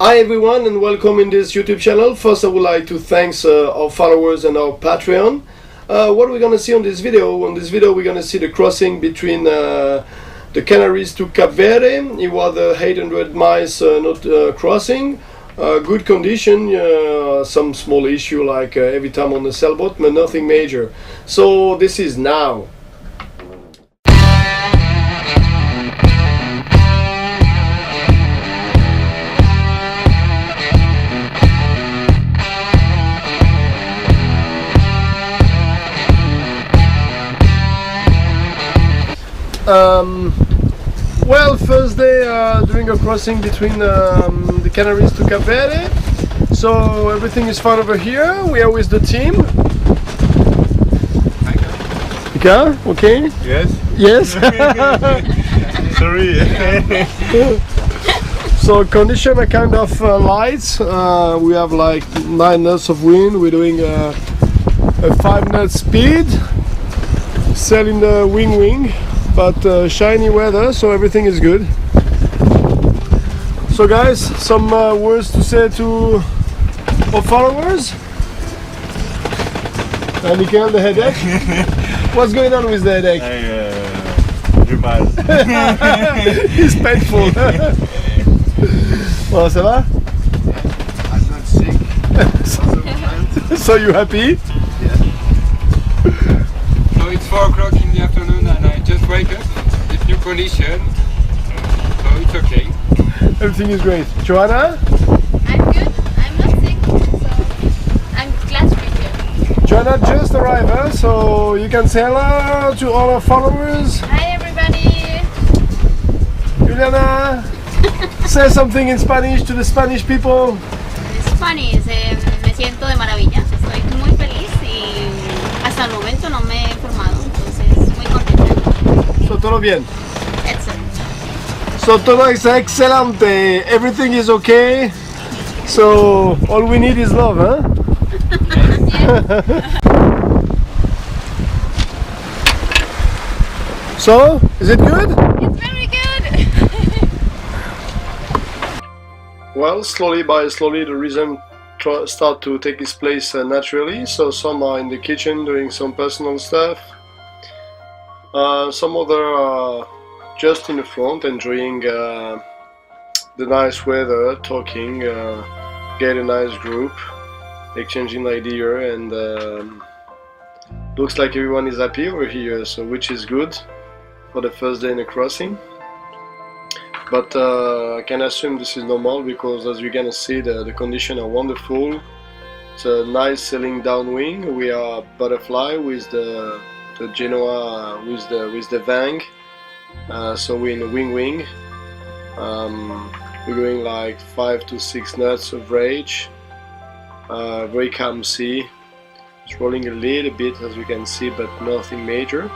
Hi everyone and welcome in this YouTube channel. First I would like to thank our followers and our Patreon. What are we going to see on this video? On this video we're going to see the crossing between the Canaries to Cape Verde. It was 800 miles not crossing. Good condition, some small issue like every time on the sailboat, but nothing major. So this is now. Well, first day doing a crossing between the Canaries to Cape Verde. So everything is fine over here. We are with the team. Ika, okay? Yes. Yes. Sorry. So conditions are kind of light. We have like 9 knots of wind. We're doing a 5 knot speed. Sailing the wing. But shiny weather, so everything is good. So guys, some words to say to our followers. Michael, the headache? What's going on with the headache? Du mal. It's painful. Bon, ça va? I'm not sick. So you happy? So it's 4 o'clock in the afternoon and I just wake up. It's new condition, so it's okay. Everything is great. Joanna? I'm good. I'm not sick, so I'm glad to be here. Joanna just arrived, huh? So you can say hello to all our followers. Hi everybody. Juliana, say something in Spanish to the Spanish people. Spanish, me siento de maravilla. Estoy muy feliz y hasta el momento no me he enfermado, entonces muy contenta. So todo bien. Excellent. So todo es excelente. Everything is okay. So all we need is love, huh? So, is it good? It's very good. Well, slowly by slowly the rhythm start to take its place naturally. So some are in the kitchen doing some personal stuff. Some other are just in the front enjoying the nice weather, talking, get a nice group, exchanging idea, and looks like everyone is happy over here, so which is good for the first day in the crossing. But I can assume this is normal because as you're gonna see the conditions are wonderful. It's a nice sailing downwind. We are butterfly with the Genoa with the Vang. So we're in a wing. We're going like 5 to 6 knots of rage. Very calm sea. It's rolling a little bit as you can see, but nothing major.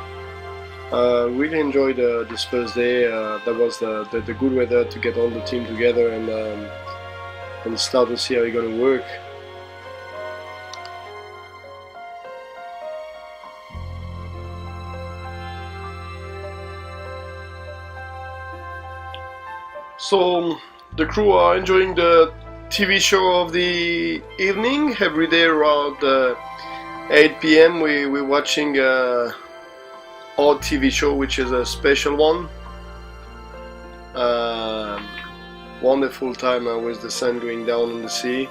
Really enjoyed this first day. That was the good weather to get all the team together and start to see how we're gonna work. So the crew are enjoying the TV show of the evening. Every day around 8 p.m. we're watching our TV show, which is a special one. Wonderful time with the sun going down on the sea.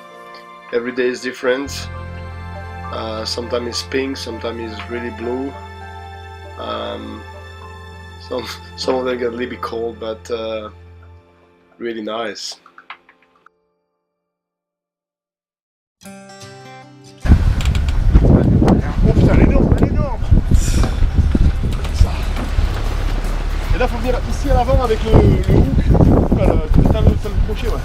Every day is different. Sometimes it's pink, sometimes it's really blue. Some of them get a little bit cold, but really nice. Oh putain, elle est énorme. Et là faut venir ici à l'avant avec le hook, enfin, le crochet, ouais.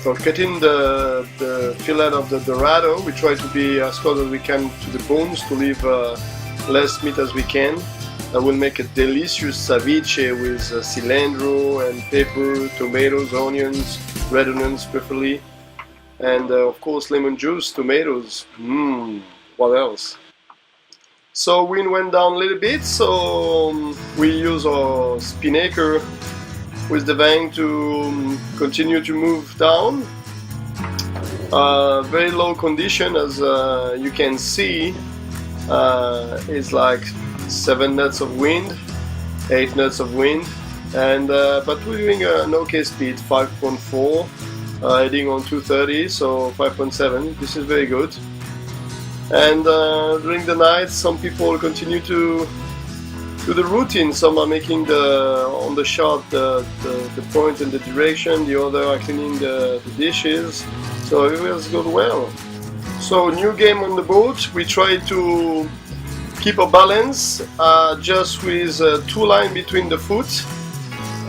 For cutting the fillet of the dorado, we try to be as close as we can to the bones to leave less meat as we can. That will make a delicious ceviche with cilantro and pepper, tomatoes, onions, red onions preferably, and of course lemon juice, tomatoes. What else? So wind went down a little bit, so we use our spinnaker with the vang to continue to move down. Very low condition, as you can see. It's like 7 knots of wind, 8 knots of wind, and but we're doing an okay speed, 5.4, heading on 230, so 5.7. This is very good. And during the night, some people continue to do the routine. Some are making on the shot the point and the direction. The other are cleaning the dishes. So everything's going well. So new game on the boat. We try to keep a balance just with 2 lines between the foot,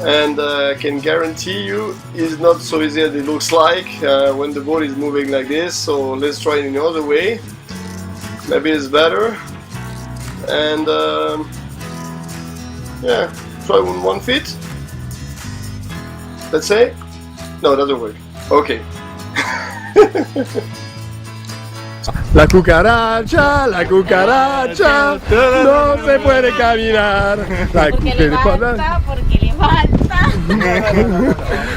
and I can guarantee you it's not so easy as it looks like when the boat is moving like this. So let's try it in the other way. Maybe it's better. And yeah, try with 1 foot. Let's say. No, it doesn't work. Okay. La cucaracha no se puede caminar. Porque levanta, porque levanta.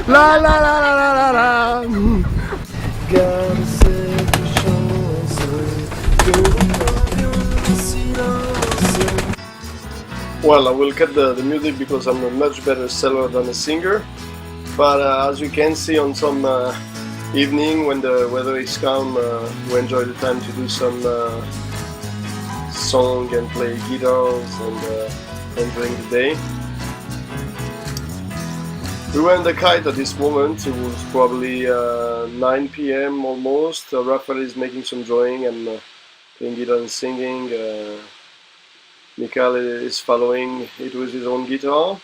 La la la la la la la. Well, I will cut the music because I'm a much better seller than a singer. But as you can see, on some evening when the weather is calm, we enjoy the time to do some song and play guitars and enjoying the day. We were in the kite at this moment. It was probably 9 p.m. almost. Raphael is making some drawing and playing guitar and singing. Mikael is following it with his own guitar.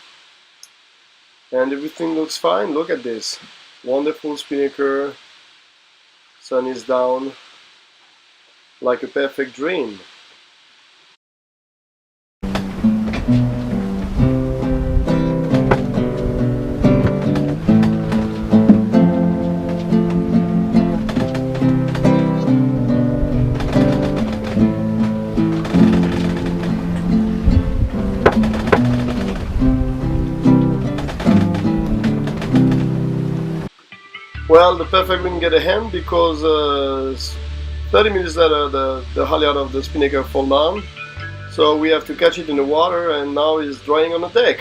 And everything looks fine. Look at this. Wonderful spinnaker. Sun is down. Like a perfect dream. Well, the perfect didn't get a hand because 30 minutes later the halyard of the spinnaker fall down. So we have to catch it in the water, and now it's drying on the deck.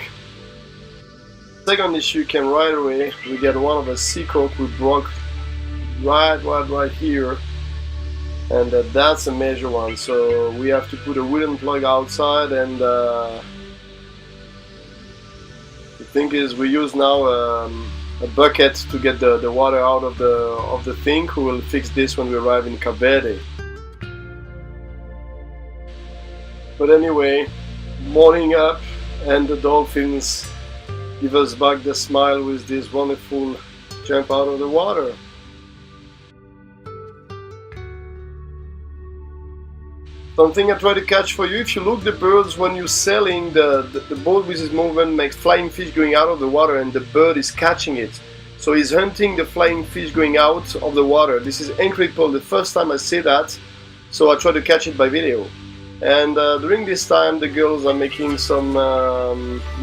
Second issue came right away. We get one of a sea coke we broke right here, and that's a major one. So we have to put a wooden plug outside, and the thing is we use now a bucket to get the water out of the thing. We will fix this when we arrive in Verde. But anyway, morning up, and the dolphins give us back the smile with this wonderful jump out of the water. Something I try to catch for you: if you look the birds when you're sailing, the boat with its movement makes flying fish going out of the water, and the bird is catching it. So he's hunting the flying fish going out of the water. This is incredible. The first time I see that, so I try to catch it by video. And during this time the girls are making some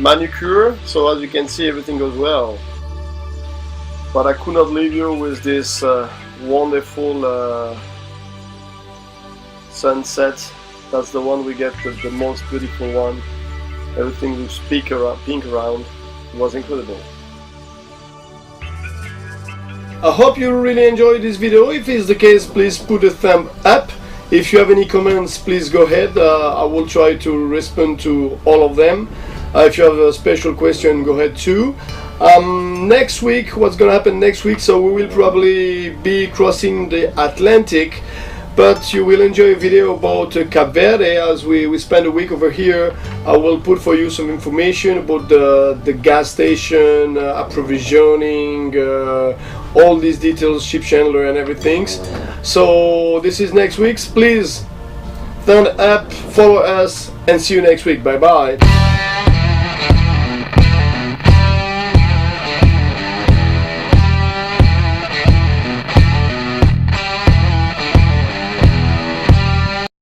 manicure, so as you can see everything goes well. But I could not leave you with this wonderful sunset. That's the one we get, the most beautiful one. Everything was pink around. It was incredible. I hope you really enjoyed this video. If it's the case, please put a thumb up. If you have any comments, please go ahead. I will try to respond to all of them. If you have a special question, go ahead too. Next week, what's gonna happen next week? So we will probably be crossing the Atlantic, but you will enjoy a video about Cape Verde as we spend a week over here. I will put for you some information about the gas station, approvisioning, all these details, ship chandler and everything. So this is next week's. Please thumb up, follow us, and see you next week. Bye bye.